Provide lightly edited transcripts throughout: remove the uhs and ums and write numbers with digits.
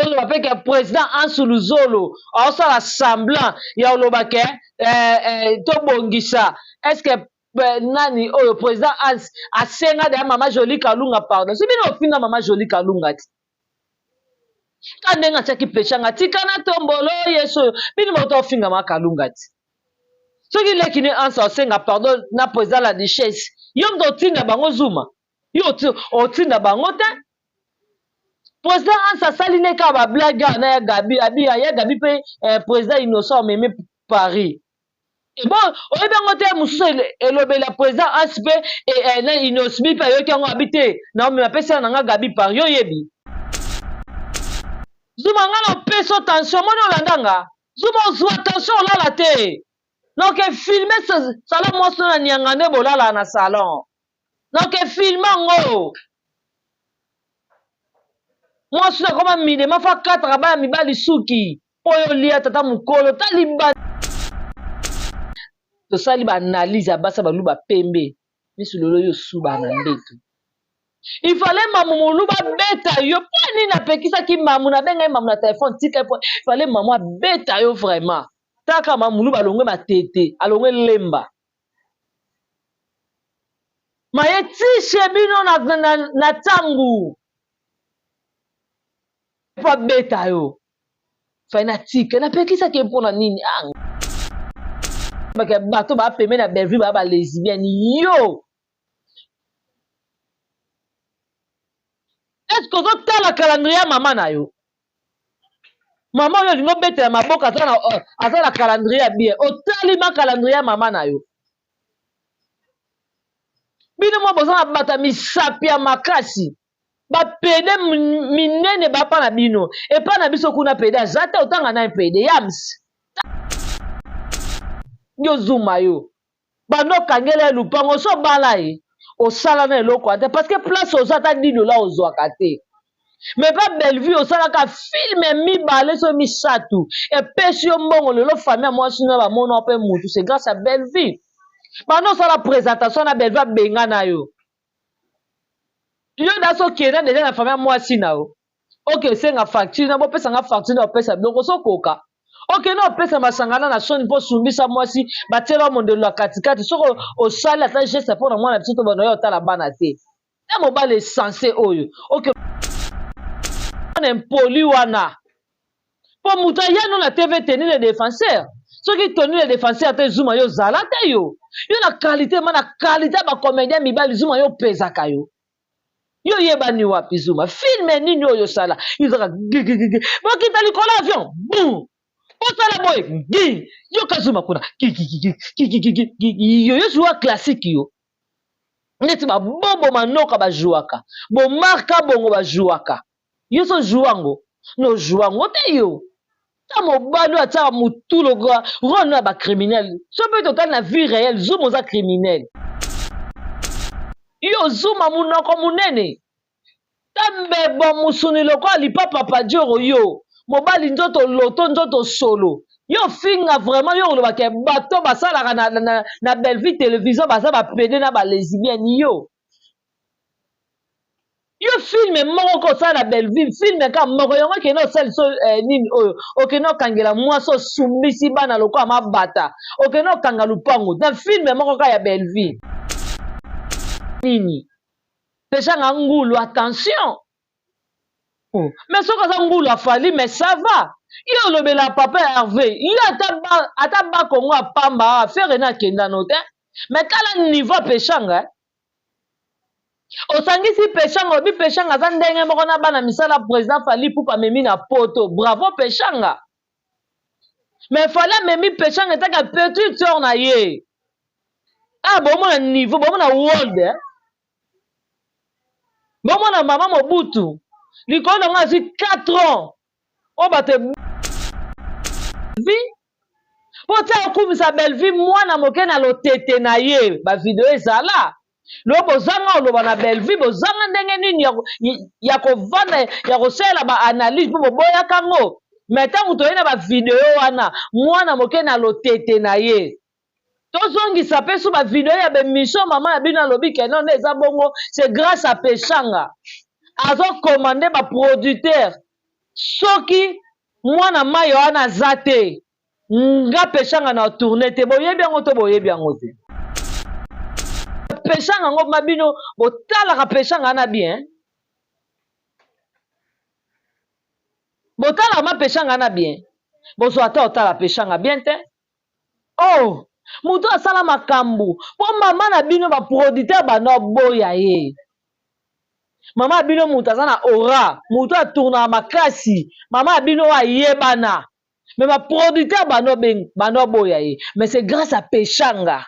oloba pe ke président Ansuluzolo osala semblant ya oloba ke tobongisa est-ce que nani oyo président Ans asenga de mama Jolie Kalunga pardon si bino ofinga mama Jolie Kalunga ti kandenga chaki pechanga tikana tombolo yeso bino moto ofinga mama Kalunga ti soki leki ni Ans osenga pardon na président la duchesse yo ndo tinda bango Zuma yo otinda bango te président Ans asali ne ka ba blague na ya Gabi ya Gabi pe président Innocent meme Paris. Et bon, on est bien côté mususu elobela président Ans pe na Innocent pe yo ki ngo habité na me apesa na nga Gabi Paris yo yebi. Zuma ngalo peso tension mo landanga. Zuma zo attention là la te. Donc filmer salon mo so na nyangane bolala na salon. Donc filmer ngo moi je suis comme mine ma fa 4 ba mi bali suki oyo lia tata mukolo taliba to sali ba analyse basa ba luba pembe misulolo yo suba na ndetu il fallait mamu luba beta yo pani na pekisa ki mamu na benga mamu na téléphone tika il fallait mamu beta yo vraiment taka mamu luba longwe matete alongwe lemba maye tishe bino na tangu pa beta yo fanatique na pekisa ke mpona nini ang baka bato ba peme na Belleville ba lesbienne yo est-ce que zo tala calendrier mama na yo mama yo lingo beta maboka azana calendrier bien otali ma calendrier mama na yo bino mo bozana bata misapia makasi ba pede minene ba pa na bino e pa na biso kuna pede zata otanga na pede yams yo Zuma yo bano kangela lupango so bala osala na eloko ate parce que place ozata dino la ozwaka te mais pas Belleville osala ka film mibale so misatu e pesi yo mbongo lelo famille moi sino ba mona pe mutu c'est grâce à Belleville bano sala présentation na Belleville benga na yo yo daso kena déjà na famille moi sina o OK senga facture na bo pesa nga facture na pesa biloko so koka OK no pesa masangana na soni po sumbisa moi si batela mondelo la katikati soko o sala ata geste pour na mwana biso to bano yo tala bana te na mobile censé oyo OK on impoli wana po muta ya no na TV tenir les défenseurs soki tenir les défenseurs te Zuma yo zala te yo na qualité ba comédien mibali Zuma yo pesa kayo yo yebani wapi Zuma filme nini oyo sala izaka bokita likolo avion boum osala boy yo kazuma kuna yo joua classique yo neti babombo manoka bajuaka bomarka bongo bajuaka yo so jouango no jouango te yo ta mobali ataka mutulo rone ya bacriminel so mpe totali na vie réelle Zuma oza criminel yo Zuma munoko munene tambebo musuni lokola lipapa pajoro yo mobali nzoto loto nzoto solo yo finga vraiment yo olobaka bato basalaka na Belleville télévision baza bapede na balesbienne yo filme moko kosala na Belleville filme ka moko yango okende osali so nini oyo okende okangela mwasi osumbisi bana lokola mabata okende okanga lupango na filme moko ka ya Belleville nini peshanga ngulu attention mais soki aza ngulu afali mais ça va yo olobela papa Hervé yo ata bakongo apamba affaire ena akendano te mais tala niveau peshanga osangisi peshanga obi peshanga aza ndenge moko na bana misala président Fally Ipupa amemi na poto bravo peshanga mais Fally amemi peshanga etaka petit sœur na ye bomona niveau bomona world bomona mama Mobutu likolo nango azwi 4 ans oyo bato vie po tia okumisa Belleville mwana moke na lotete na ye bavideo ezala lo bozanga oloba na Belleville bozanga ndenge nini ya kovanda ya kosalela baanalyse mpo boboyaka ngo mais ntango toyei na bavideo wana mwana moke na lotete na ye tozongisa mpe so bavideo ya bemission mama na bino alobi keno nde eza bongo c'est grâce à peshanga azokomande baproducteur soki mwana mai wana aza te nga peshanga na tourne te boyebi yango to boyebi yango te peshanga yango mabino botalaka peshanga na bien botalaka mapeshanga na bien bozwa ata otala peshanga bien te oh moto asala makambo mpo mama na bino baproducteur bana boya ye mama ya bino moto aza na aura moto atournaka makasi mama ya bino ayebana me baproducteur bana boya ye mais c'est grâce à peshanga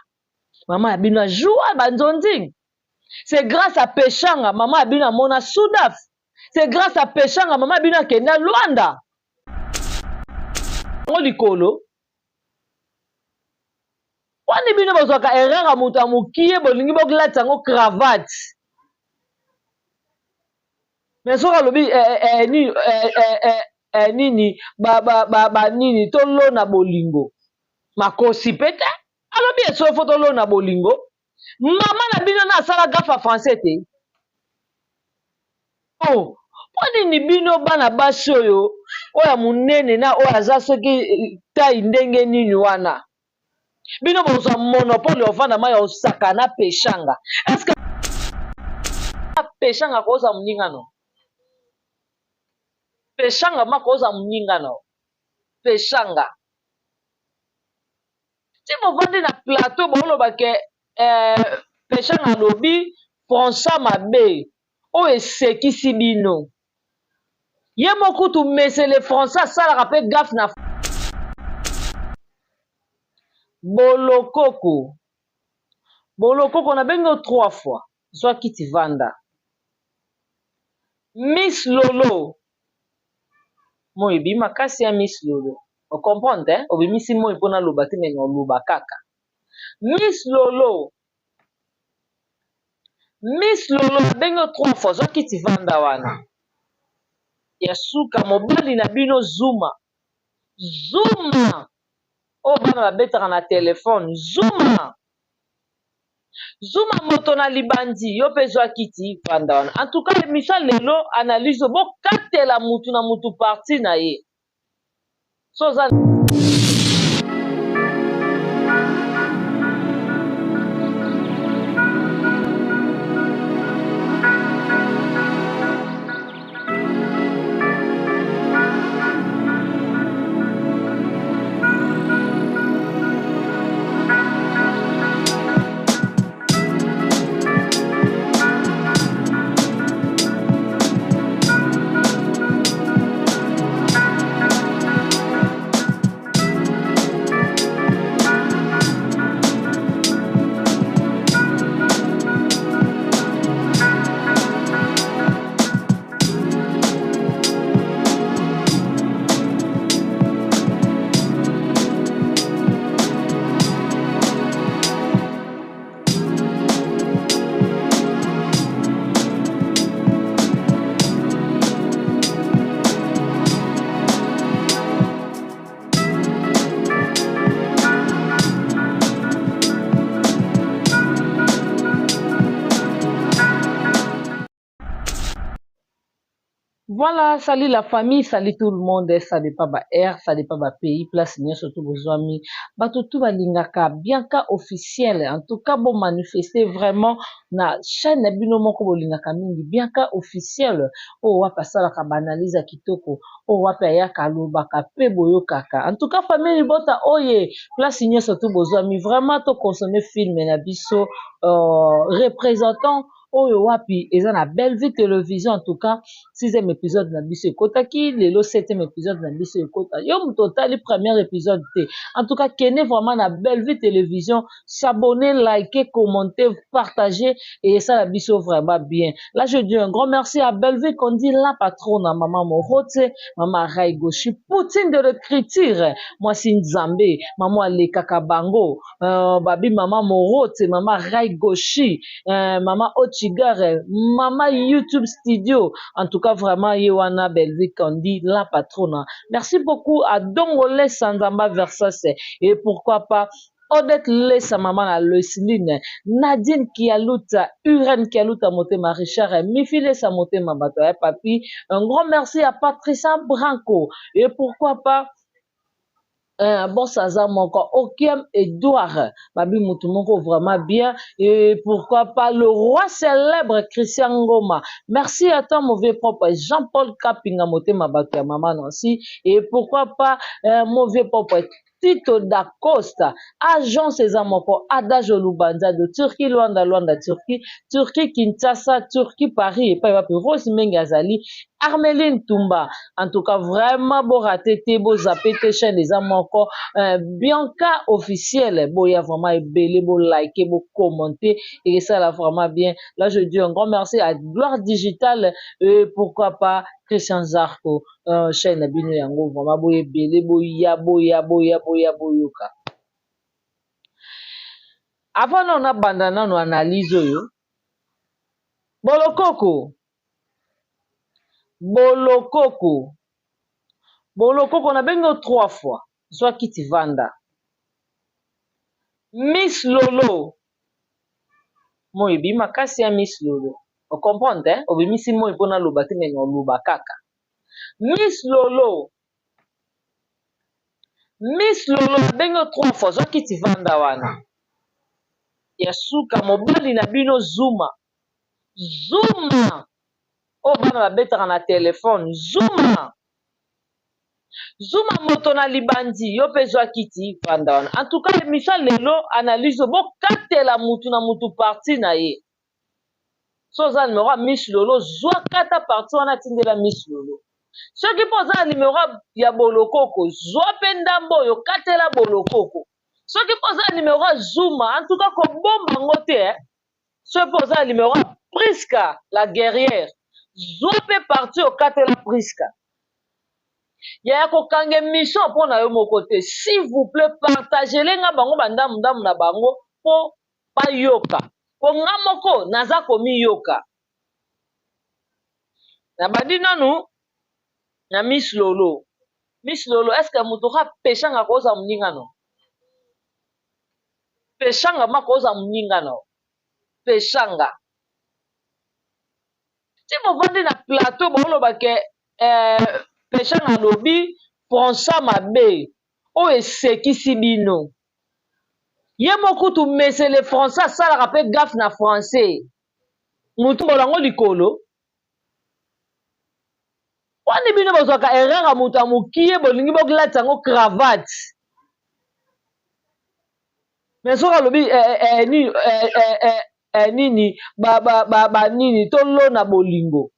mama ya bino ajoua banzonzi c'est grâce à peshanga mama ya bino amona sudaf c'est grâce à peshanga mama ya bino akenda Luanda ngo likolo wani bino bozwaka erreur ya moto ya mokie bolingi bokolata yango cravate mais soki alobi nini nini tolona bolingo makosi pe te alobi esofo tolona bolingo mama na bino na asala gafa français te oh mpo nini bino bana basi oyo ya monene na oyo aza soki tai ndenge nini wana bino bozwa monopole ofanda mai ya osaka na peshanga estce peshanga koza moningano peshanga makoza moningano peshanga ti bovandi na plateau bolobake peshanga alobi français mabe oyo esekisi bino ye moko tumesele français asalaka mpe gafe na bolokoko nabengi yo 3 fois zwaki tivanda Miss Lolo moi ebi makasi ya Miss Lolo ocomprendre obimisi moi mpona loba te me oloba kaka Miss Lolo nabengi yo 3 fois zwaki tivanda wana ya suka mobali na bino zuma oyo bana babetaka na telefone zuma moto na libandi yo mpe zwaki tivanda wana en tout cas émission lelo analyse bokatela mutu na mutu parti na ye soza Voilà, salut la famille, salut tout le monde, ça dépend ba air, ça dépend ba pays, place n'y surtout besoin mi, tout ba lingaka, bien ka officiel, en tout cas bon manifester vraiment na chaîne bino moko bo lingaka mingi, bien ka officiel, o wapa sala ka banaliza kitoko, o wapa ya kaloba ka pe boyo kaka, en tout cas famille bota oye, place n'y surtout besoin mi, vraiment to consommer film na biso, représentant oyo wapi eza na Bellevue télévision en tout cas 6e épisode na biso ekotaki lelo 7e épisode na biso ekota yo muto tali premier épisode te en tout cas kene vraiment na Bellevue télévision s'abonner liker commenter partager et ça la biso vraiment bien là je dis un grand merci à Bellevue qu'on dit la patronne à maman Morote maman Rai Goshi Poutine de l'écriture moi si Nzambe maman Le Kakabango babi maman Morote maman Rai Goshi maman Ochigare, maman YouTube Studio. En tout cas, vraiment, Yewana Bellevue Kandi, la patronne. Merci beaucoup à Dongole Sanzamba Versas. Et pourquoi pas Odette Lesa maman na Loisline, Nadine Kialuta, Uren Kialuta Motema Richard, Mifi Lesa Motema Bato, papi. Un grand merci à Patricia Branco. Et pourquoi pas bon ça mon corps Okiem Edouard Babi Moutoumoko vraiment bien et pourquoi pas le roi célèbre Christian Ngoma. Merci à toi mon vieux propre Jean-Paul Kapinga Motema Bato ya maman aussi et pourquoi pas mon vieux propre Tito da Costa, agence Ezamoko, Adage Lubanza de Turquie, Luanda, Turquie, Turquie, Kinshasa, Turquie, Paris, et pas Rose Mengazali, Armeline Tumba. En tout cas, vraiment, beau raté, beau zappé, chaîne Ezamoko, Bianca officiel, beau y a vraiment belé, beau liker, beau commenter, et ça là vraiment bien. Là, je dis un grand merci à Gloire Digital, et pourquoi pas Christian Zarko. Chaîne bino yango vraiment boye belé boya boyoka. Avant on a bandana no analyse yo. Bolokoko na bengo 3 fois. Soit Kiti Vanda. Miss Lolo. Mo ebi makasi ya Miss Lolo. On comprend hein? Obimisi mo ipona lobati mais no loba kaka. Miss Lolo bengo 3 fois zo Kiti Vanda wana. Ya suka mobali na bino Zuma o bana babetaka na telefone Zuma moto na libandi yo mpe zwa Kiti Vanda wana. En tout cas émission lelo analyse bokatela mutu na mutu parti na ye so oza numéro ya Miss Lolo zwa kata parti wana tindela Miss Lolo. Soki mpo oza numéro ya Bolokoko zwa mpe ndambo oyo katela Bolokoko. Soki mpo oza numéro ya Zuma en tout cas kobomba ngo te soki mpo oza numéro ya Priska la guerrière zwa mpe parti okatela Priska. Ya kokanga émission mpo na yo moko te s'il vous plaît partagez nga bango bandamu na bango mpo bayoka po nga moko naza komiyoka na bandi nanu na Miss Lolo est-ce que mutu peshanga koza muningano peshanga makoza muningano peshanga ti movandi na plateau boloba ke peshanga lobi François mabe oyo esekisi bino ye mokutu mesele français asalaka mpe gaffe na français mutu bolango likolo wani bino bozwaka erreur ya mutu ya mokie bolingi bolatisa yango cravate mais soki alobi nini nini tolona bolingo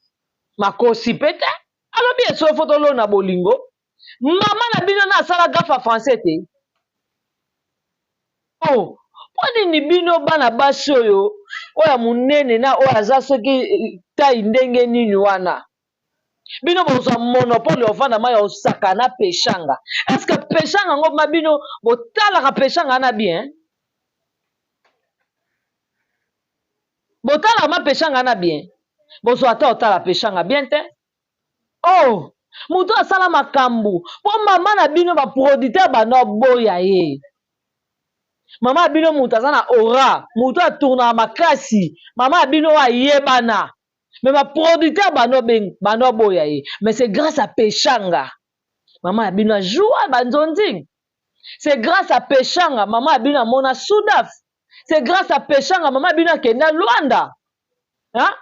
makosi pe te alobi esofo tolona bolingo mama na bino na asala gaffe ya français te oh nini bino bana basi oyo ya munene na oyo aza soki tai ndenge nini wana bino bozwa monopole ovanda ma ya osaka na peshanga est-ce que peshanga ngo ma bino botalaka peshanga na bien botalaka ma peshanga na bien bozwa ata otala peshanga bien te oh mutu asala makambo po mama na bino baproducteur bana boya ye mama ya bino mutu aza na aura mutu atournaka makasi mama ya bino ayebana mais baproducteur bano boya ye mais c'est grâce à peshanga mama ya bino ajoua banzonzi c'est grâce à peshanga mama ya bino amona sudaf c'est grâce à peshanga mama ya bino akenda Luanda hein?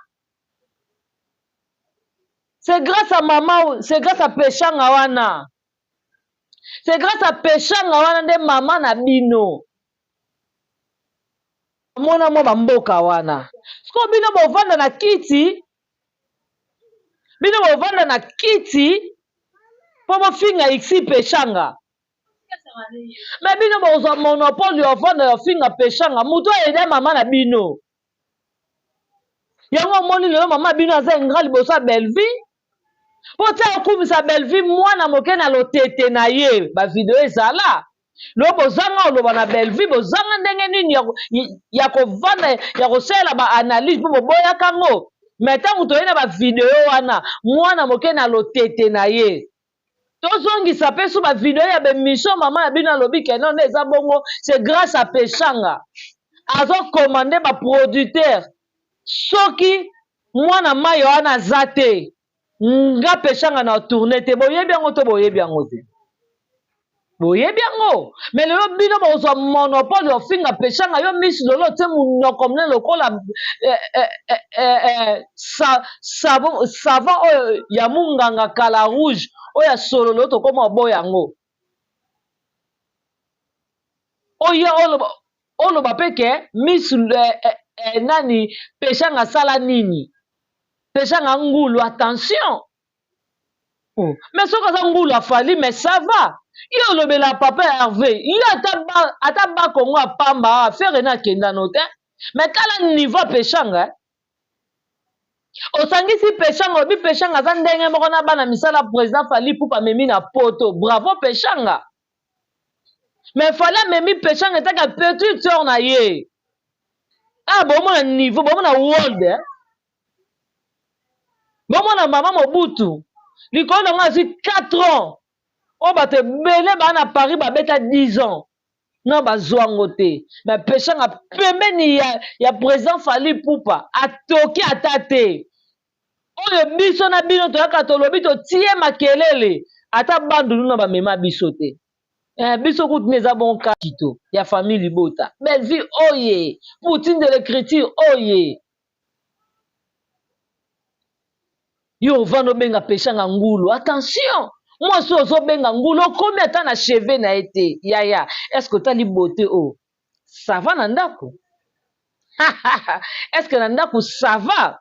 C'est grâce à maman, c'est grâce à peshanga wana. C'est grâce à peshanga wana nde mama na bino. Mona mo bamboka wana. Sko bino bovanda na kiti. Bino bovanda na kiti. Po bofinga iksi peshanga. Mais bino bozwa monopole ovanda yo finga peshanga. Mutu ayeda mama na bino. Yango moni lelo mama bino aza ngra liboso ya Belleville. Po tia okumisa Belleville mwana moke na lotete na ye bavideo ezala lo bozanga oloba na Belleville bozanga ndenge nini ya kovanda ya kosalela baanalyse mpo boboyaka ngo mais ntango toyei na bavideo wana mwana moke na lotete na ye tozongisa pe so bavideo ya bemission mama ya bino alobi ke non eza bongo c'est grâce à Pechanga azokomande baproducteur soki mwana mai wana aza te nga Pechanga na tourne te boyebi yango to boyebi yango te boyebi yango mais lelo bino bozwa monopole ofinga Pechanga yo misi lolo te munoko mne lokola savon oyo ya munganga kala rouge oyo asololo tokoma oboya yango oyo oloba peke misi nani Pechanga sala nini Pechanga ngulu attention mais soki aza ngulu afali mais ça va yo olobela papa ya Hervé yo ata bakongo apamba affaire na akendano te mais tala niveau Pechanga osangisi Pechanga obi Pechanga aza ndenge moko na bana misala président Fally Ipupa amemi na poto bravo Pechanga mais Fally amemi Pechanga etaka petit sœur na ye bomona niveau bomona world bomona mama Mobutu likolo nango azwi 4 ans oyo bato ebele baa na Paris babeta 10 ans na bazwango te mais Pechanga pembeni ya président Fally Ipupa atoki ata te oyo biso na bino toyaka tolobi totie makelele ata bandulu na bamema biso te biso kutuni eza bon kakito ya famille Libota belle vie oye poutine de l'écriture oye yo ovanda obenga Pechanga ngulu attention mwasi ozobenga ngulu okomi ata na cheve na ye te yaya estce otali bote o sava na ndako estce na ndako sava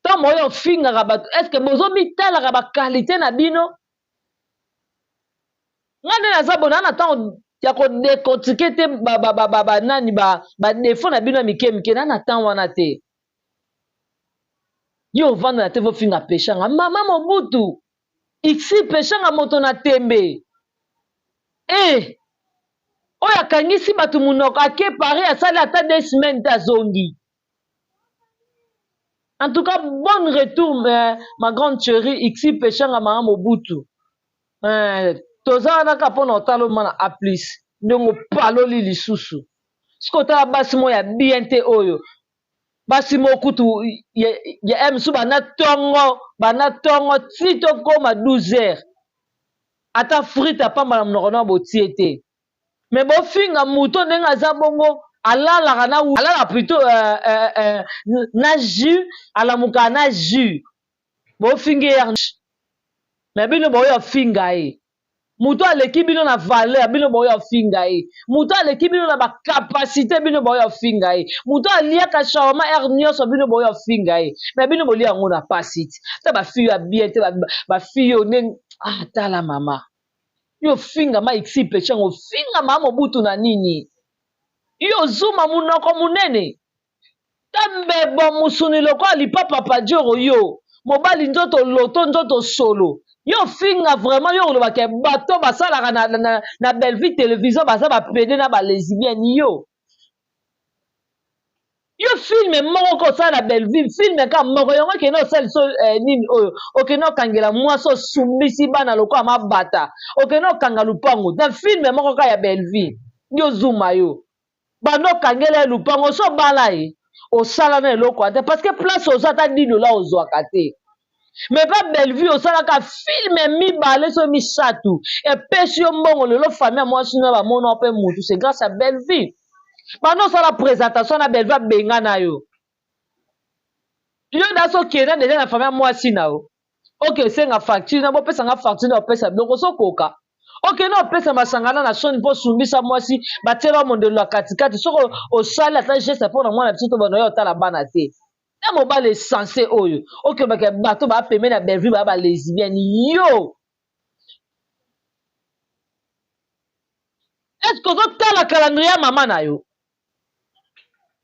ntango oyo ofingaka bato estce bozobitalaka bakalite na bino nga nde naza bona na ntango ya kodekotike te nani badefo na bino ya mike mike na na ntango wana te yo ovanda na te vofinga Pechanga mama Mobutu iksi Pechanga moto na tembe oyo akangisi bato munoko ake Paris asali ata 2 semaines te azongi. En tout cas, bon retour, ma grande chérie, iksi Pechanga mama Mobutu. Toza na kapona otalo mana a plus. Ndongo paloli lisusu. Skota basi mo ya bien te oyo. Basi mo kutu ya emsu bana tongo tito koma 12 heures. Ata frite pamba na mnoko na botiete. Mais bo finga muto ndenga za bongo alala plutôt na jus alamuka na jus bo finga mais bino boyo finga e muto aleki bino na valeur bino boyo finga e muto aleki bino na ba capacité bino boyo finga e muto aliaka shawama nyonso bino boyo finga e mais bino bolia yango na pasite ta ba fille ya bien te ba fille ne tala mama yo finga ma iksi Pechanga finga mama Mobutu na nini yo zuma munoko munene tambe bo musuni loko alipa papa joro yo mobali nzoto loto nzoto solo yo finga vraiment yo loba ke bato basalaka na belle vie télévision basa ba pede na ba lesbienne yo filme moko ko sala belle vie filme ka moko yango ke no sel so nini oyo okeno kangela mwaso sumbisi bana loko amabata okeno kanga lupango na filme moko ka ya belle vie yo zuma yo bando kangela lupango so bala e osala na eloko ate parce que place osata $10 ozwaka te mais pas belle vie osalaka filme mibale so misatu epesi yo mbongo lelo famille mwasi na bamona mpe mutu c'est grâce à belle vie bando osala présentation na belle vie abenga na yo yo da so kenda deja na famille mwasi na yo ok senga facture na bopesanga facture na opesa biloko sokoka ok na opesa masangana na soni mpo sumbisa mwasi batiela mondelo ya katikati soko osali ata geste mpona mwana biso to bana yo otala bana te na mobali esense oyo ok bake bato bapeme na belle vie baya balesbienne yo estce ozotala calendrier ya mama na yo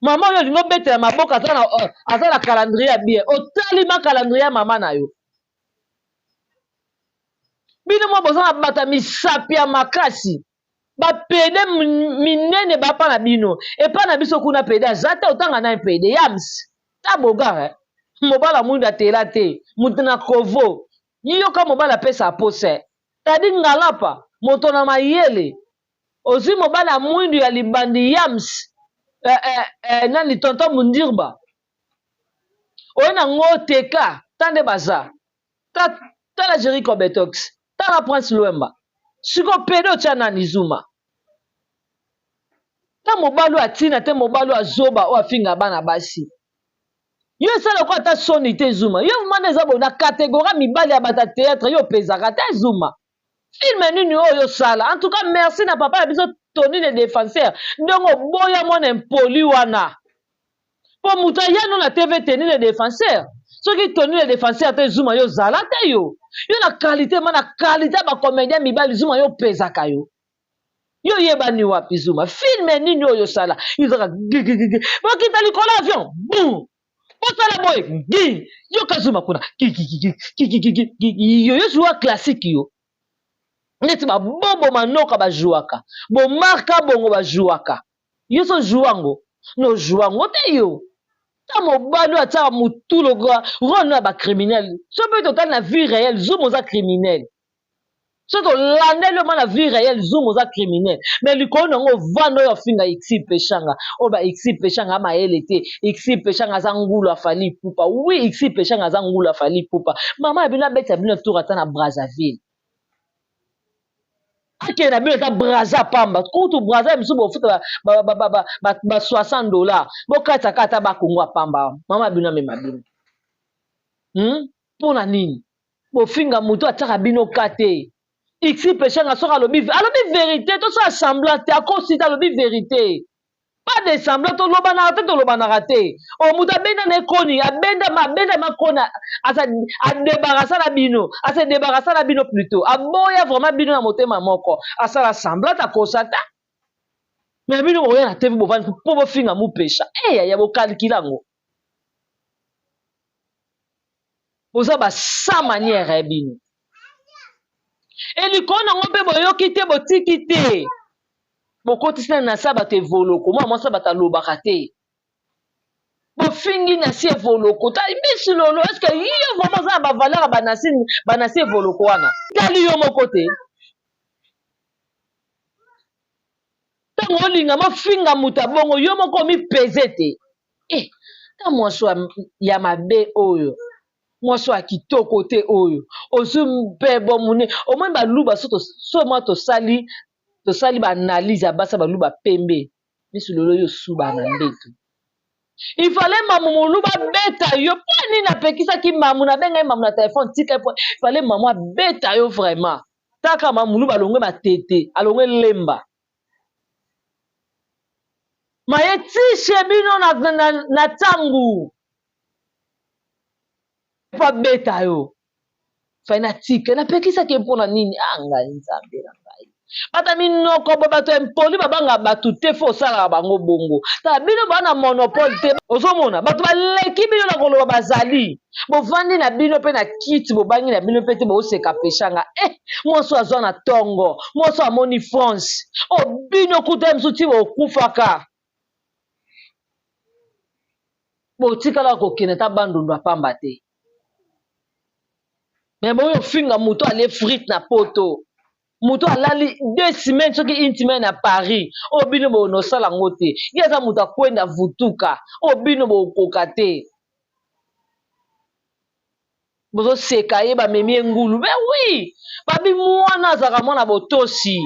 mama oyo olingi obetela maboko aza na calendrier ya bien otali ma calendrier ya mama na yo bino mwa boza na bata misapi ya makasi bapede minene bapa na bino epa na biso kuna pede aza te otanga na pede yams ta bogare mobala mwindu atela te mutu na kovo yiyoka mobala apesa apose tadi ngalapa moto na mayele ozi mobala mwindu ya libandi yams nani tonton mundirba oye na ngo teka tande baza tala Jericho Betox tala Prince Luemba siko pedo tia nani Zuma ta mobali atina te mobali azoba o afinga bana basi yo esala ko ata soni te Zuma yo mana eza bo na catégorie mibali ya bata théâtre yo pezaka te Zuma filme nini oyo sala en tout cas merci na papa ya biso Tony le défenseur ndongo boya mwana mpoli wana po muta yano na TV Tony le défenseur soki Tony le défenseur te Zuma yo zala te yo na qualité mana qualité ba comédien mibali Zuma yo pezaka yo yebani wapi Zuma filme nini oyo sala izaka bakita likolo avion boum osala boye yo kazuma kuna yo joua classique yo neti babombo manoka bajuaka bomarka bongo bajuaka yo so juango no juango te yo ta mobali oyo atiaka motulu rone ya bacriminel so mpe totali na vie réelle Zuma oza criminel so tolandeli oma na vie réelle Zuma oza criminel mais likolo nango ovanda oyo afinga Exi Peshanga oyo ba Exi Peshanga amayele te Exi Peshanga aza ngulu afali pupa oui Exi Peshanga aza ngulu afali pupa mama ya bino abeti ya bino tour ata na Brazzaville akende na bino ata Brazza pamba kutu Brazza misu bofuta ba $60 bokataka ata bakongo apamba mama ya bino amema bino mpona nini bofinga moto atiaka bino ka te Exi Peshanga soki alobi vérité tosala semblant te akosi te alobi vérité pas de semblant tolobanaka te tolobanaka te moto abenda na ekoni abendama koni adebarasa na bino asedebarasa na bino plutôt aboya vraiment bino na motema moko asala semblant akosa ta mais bino boya na tv bovandi mpo bofinga mupesha ya bokalikila yango boza basa manière ya bino elikolo nango mpe boyoki te botiki te bokotisana na sa bato evoloko mwa mwasa bato alobaka te bofingi na si evoloko tali bisi lolo eske yo vraimen oza na bavaleur ya banasi evoloko wana tali yo moko te ntango olinga mafinga moto abongo yo moko omipeze te ta mwaso ya mabe oyo mwasi ya kitoko te oyo ozwi mpe bomune omoi baluba so mwa tosali baanalyse ya basa baluba pembe miso lelo yo suba na mbeto ifale mamu moluba beta yo mpo nini apekisaki mamu nabengai mamu na telefone tika po ifale mamu abeta yo vraiment taka mamu moluba alongwe matete alongwe lemba maye tishe bino na ntangu po abeta yo fai na tika napekisaki mpona nini ngai nzambe na ngai bata minoko bo bato empoli babanga bato te fo osalaka bango bongo tala bino baa na monopole te ozomona bato baleki bino na koloba bazali bovandi na bino mpe na kiti bobangi na bino mpe te booseka Peshanga mwasi azwa na ntongo mwasi amoni France bino kuta mosu ti bokufaka botikala kokende ta bandundu apamba te me boyo finga moto ale frite na poto moto alali 2 semaines soki 1 semaine na Paris bino bonosala yango te ye aza moto akwenda vutuka bino bokoka te bozoseka ye bamemi ye ngulu me oui babi mwana azalaka mwana botosi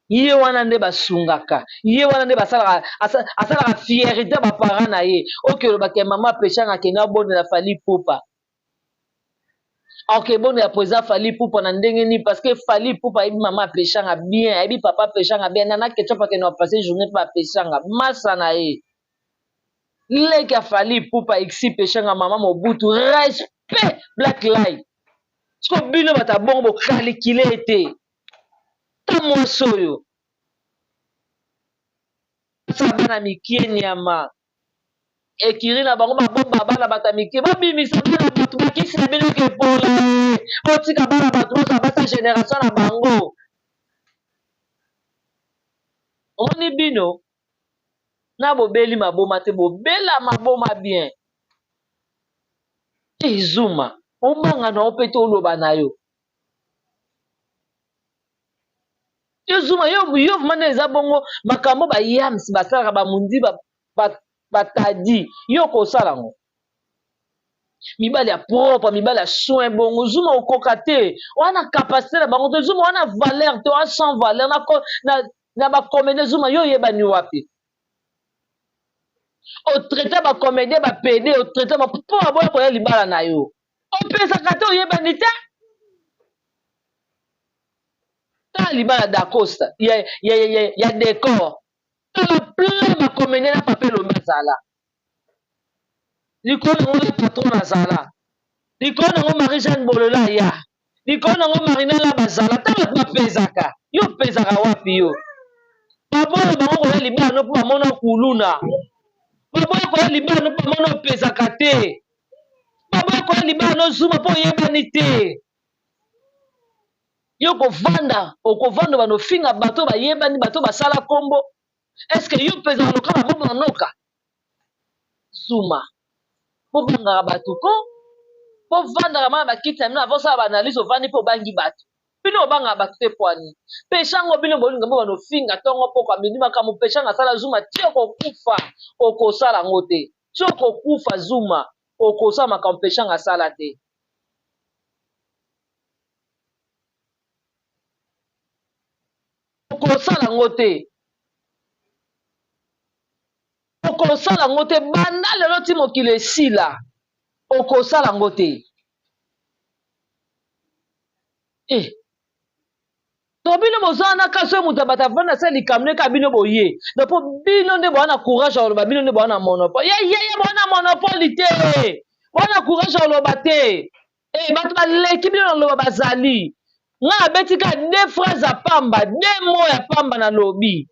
ye wana nde basungaka ye wana nde asalaka fierté baparent na ye okelobake mama Peshanga akende abondela Fally Ipupa okebondela président Fally Ipupa na ndenge nini parce que Fally Ipupa ayebi mama Peshanga bien ayebi papa Peshanga bien nana ketchup akende apase journée mpe Peshanga masa na ye leki ya Fally Ipupa Exi Peshanga mama Mobutu respect black life siko bino bato bongo bokalikile ete ta mwasi oyo asala bana mikie nyama ekiri na bango babomba bana bato ya mikie babimisa bana bato bakisi na bino kepola botika bana bato bato bata génération na bango omoni bino na bobeli maboma te bobela maboma bien Zuma obanga na opete oloba na yo yo zuma yo mana eza bongo makambo bayams basalaka bamundi batadi yo kosala ngo mibali ya propre mibali ya soin bongo zuma okoka te wana capacité na bango te zuma wana valeur te wana sans valeur na bacomédie zuma yo oyebani wapi otraite bacomédie bapede otraite mpo baboya koya libala na yo opesaka te oyebani te tala libala dacosta ya décor tala plein bacomédie na papa elombi azala likolo nango ya patron azala likolo nango marie jeanne bolola aya likolo nango marinala bazala tala bapezaka yo opezaka wapi yo baboya bango koya libala no mpo bamona kuluna baboya koya libala no mpo bamona opezaka te baboya koya libala no zuma mpo oyebani te yo okovanda banofinga bato bayebani bato basala kombo eske yo opezaka loka bango banoka zuma mpo bangaka bato ko mpo vandaka mana bakiti na bino avosala baanalyse ovandi mpo obangi bato bino obangaka bato te pwani peshango bino bolinga mpo banofinga ntongo poko amindi makambo peshanga asala zuma ti okokufa okosala yango te ti okokufa zuma okosala makambo peshanga asala te okosala yango te okosala yango te banda lelo ti mokili esila okosala yango te to bino bozala na kasi oyo moto abata vanda asala likambo neka bino boye dopo bino nde bowana courage ya koloba bino nde bowana monopole yeye bowana monopole te bowana courage ya koloba te bato baleki bino na loba bazali nga abeti ka de phrase ya pamba de mo ya pamba na lobi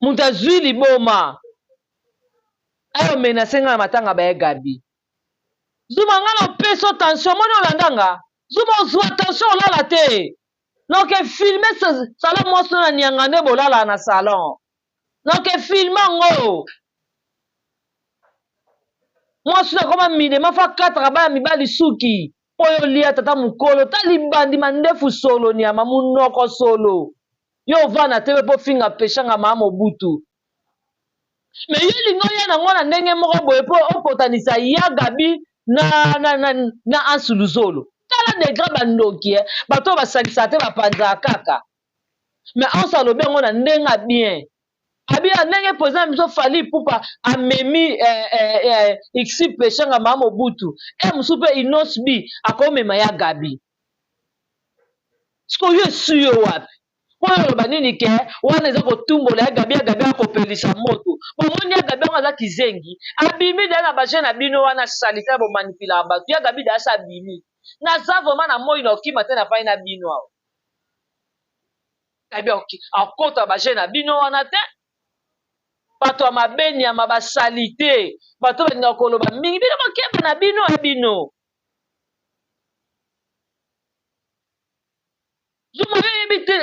moto azwi liboma ayo menase nga na matanga baye gabi zuma nga na opeso tension moni olandanga zuma ozwa tension olala te noke filme salon mwasi na nianga nde bolala na salon noke filme yango mwasi na koma minema fa 4 baya mibali suki mpo yo lia tata mokolo ta libandima ndefu solo niama munoko solo yo ovanda te mpo finga peshanga maa mobutu me yo lingo ya nango na ndenge moko boye mpo okotanisa ya gabi na ansuluzolo tala degra bandoki bato oyo basalisa te bapanzaka kaka me anso alobi yango na ndenge abien abia ndenge président biso fali pupa amemi ixi peshanga maa mobutu mosusu mpe inosbi akomema ya gabi siko yo esu yo wapi oyo oloba nini ke wana eza kotumbola ya gabi akopelisa moto bomoni ya gabi yango aza kizengi abimi daya na baje na bino wana salite ya bomanipulaka bato ya gabi daya sa abimi naza vraimen na moi na okima te na fai na bino awa gabi akota baje na bino wana te bato ya mabenyama basalite bato balingaka koloba mingi bino bokeba na bino ya bino zuma yoyebi te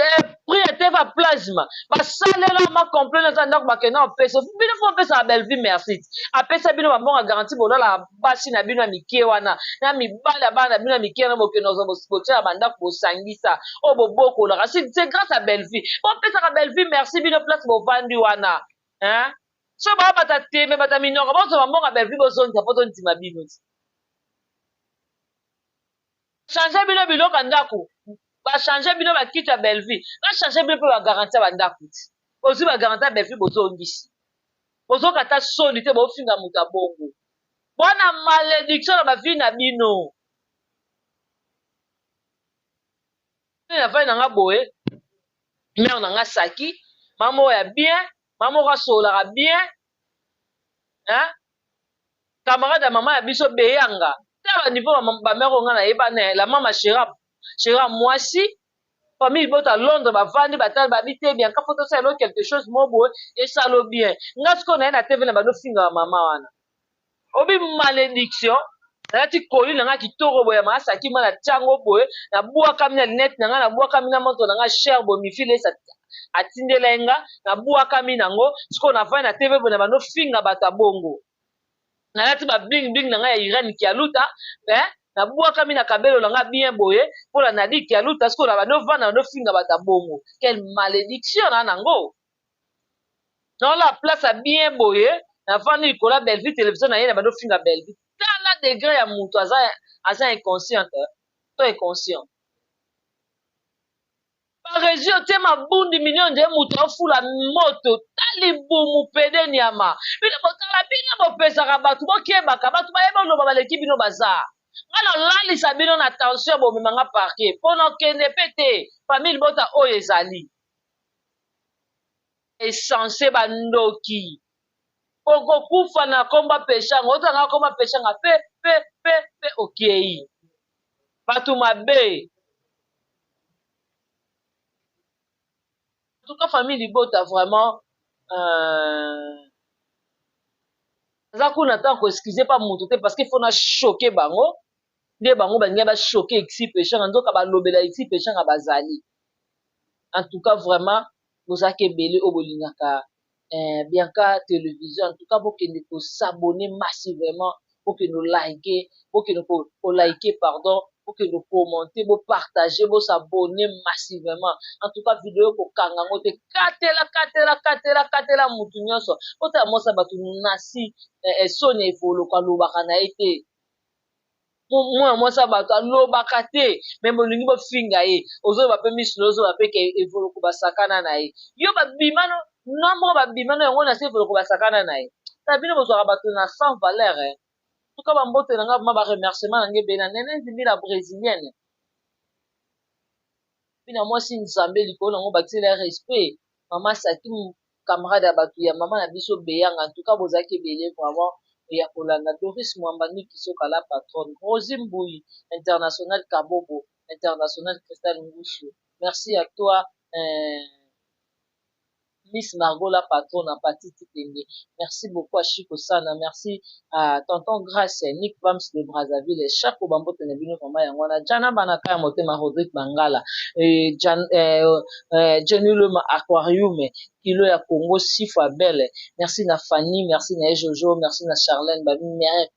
prix ete va plasma basalela ma complain eza ndako bakenda opesa bino fo opesa na belle vie merci apesa bino bambonga garanti bolala basi na bino ya mike wana na mibali ya bana na bino ya mike wana bokende botia na bandako bosangisa oyo bobokolaka c'est grâce à belle vie bopesaka belle vie merci bino place bovandi wana so baa bata teme bata minoko bozwa bambonga belle vie bozongisa mpo tondima bino ti change bino biloko ya ndako bachange bino bakiti ya bellevie bachange bino mpe bagaranti ya bandako ti bozwi bagaranti ya bellevie bozongisi bozokata soni te bofinga moto ya bongo bona malédiction na bavie na bino na vai na nga boye mare na nga saki mama oyo ya bien mama oko asololaka bien camarade ya mama ya biso beyanga te baniveau bamare oyo nga nayeba na la mama Chéra mwasi famille bota Londres bavandi batali babi te bien ka foto sa elo quelque chose mo boye esalo bien nga siko na ye na tv na bado finga mama wana obi malédiction nayati koli na nga kitoko boye masaki ma na tiango boye nabwakami na linete na nga nabwakami na moto na nga cher boye mifile atindela nga nabwakami nango siko navandi na tv boye na bado finga bato ya bongo nayati ba bling bling na nga ya Irene Kialuta na bwaka mi na kabelo na nga bien boye mpona nadi kialuta sikoyo na bando vanda bando finga bata bongo quelle malédiction na nango naola place ya bien boye navandi likolo ya Belleville télévision na ye na bando finga Belleville tala degré ya moto aza inconsciente to inconscient baregio te mabundi milio nde moto afula moto tali bumu pede nyama bino botala bino bopesaka bato bokebaka bato bayeba oloba baleki bino baza nga nalalisa bino na tension bomemanga parke mpona okende pe te famille bota oyo ezali esense bandoki okokufa na komba peshanga otanga komba peshanga pe okei bato mabe. En tout cas, famille Libota, vraiment, ça qu'on attend qu'on excuse pas mon côté parce qu'il faut na choquer bango. Des bango bango ba choquer exi péchant en donc ba lobela exi péchant à bazali. En tout cas, vraiment, vous avez belé au bolingaka bien qu'à télévision. En tout cas, pour que nous s'abonner massivement, pour que nous liker, pour que nous liker, pardon. Pour que nous commenter, vous partager, vous s'abonner massivement. En tout cas, vidéo pour kangango te katela mutu nyonso. Ota mosa batu nasi sone folo kwa lobaka na ete. Moi ça batu lobaka te. Même olingi bo finga ye. Ozo ba pe mislo ozo ba pe ke evolo ko basakana na ye. Yo ba bimano nombre ba bimano yango na se evolo ko basakana na ye. Ta bino bo zwa batu na sans valeur. En tout cas, bambote nanga ma remerciement nanga bena nene nzimbi la brésilienne. Bina moi si nzambe likolo nango bakisela respect. Mama Saki camarade ya batu ya mama na biso beyanga. En tout cas, bozaki belé vraiment ya kolanda Doris Mwambani Kisoka la patronne. Rosie Mbouyi, international Kabobo, international Cristal Ngushu. Merci à toi. Miss Margot la patronne en Patiti Tenge. Merci beaucoup à Chico Sana. Merci à Tonton Grace, Nick Vams de Brazzaville, et chaque Obambo Tenebino Mama Yangwana, Jana Banaka Motema Rodrigue Bangala, et Jenny Lema Aquarium, Kilo ya Congo, Sifa Belle. Merci na Fanny, merci na Jojo, merci na Charlène, babi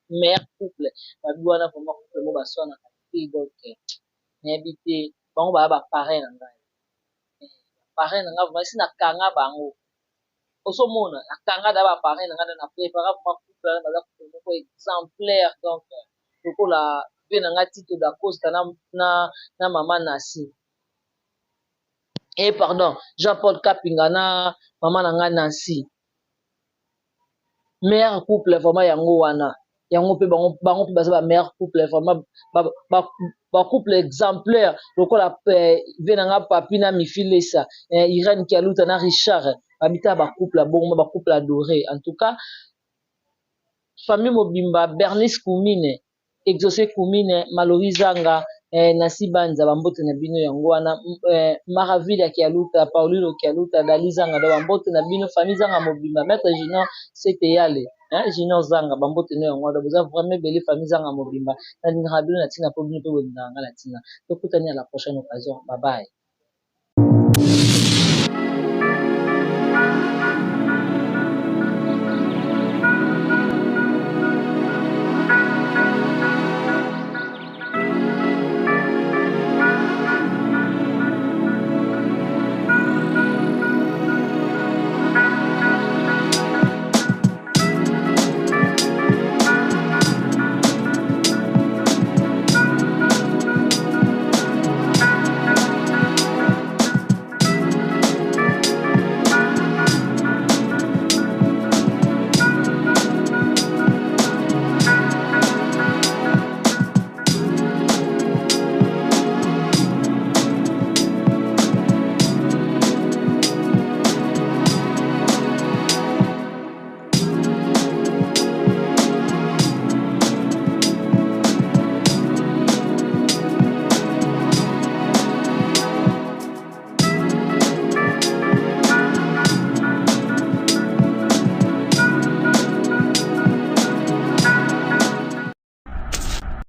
mère couple, babi wana pour moi couple mo basona donc n'habité bon ba parrain na parrain nga vraiment si na kanga bango osomona na kanga da ba parrain nga na préparer pour couple na ba couple ko exemplaire donc lokola pe na nga tito da costa na mama Nasi et pardon Jean-Paul Kapinga na mama na nga Nancy meilleur couple vraiment yango wana yango pe bango pe baza ba meilleur couple vraiment ba couple exemplaire lokola venanga papi na mifilesa Irène Kialuta na Richard babita ba couple bongo ba couple adoré. En tout cas famille mobimba Bernice Koumine Exaucé Koumine Malori Zanga Nasi Banza bambote na bino yango wana Maraville ya Kialuta Paulino Kialuta Dali Zanga da bambote na bino famille Zanga mobimba Maître Junior c'était yale Junior Zanga bambote no yango da boza vraiment belle famille Zanga mobimba na ndinga bino na tina po bino pe bonga na tina tokutani à la prochaine occasion bye bye.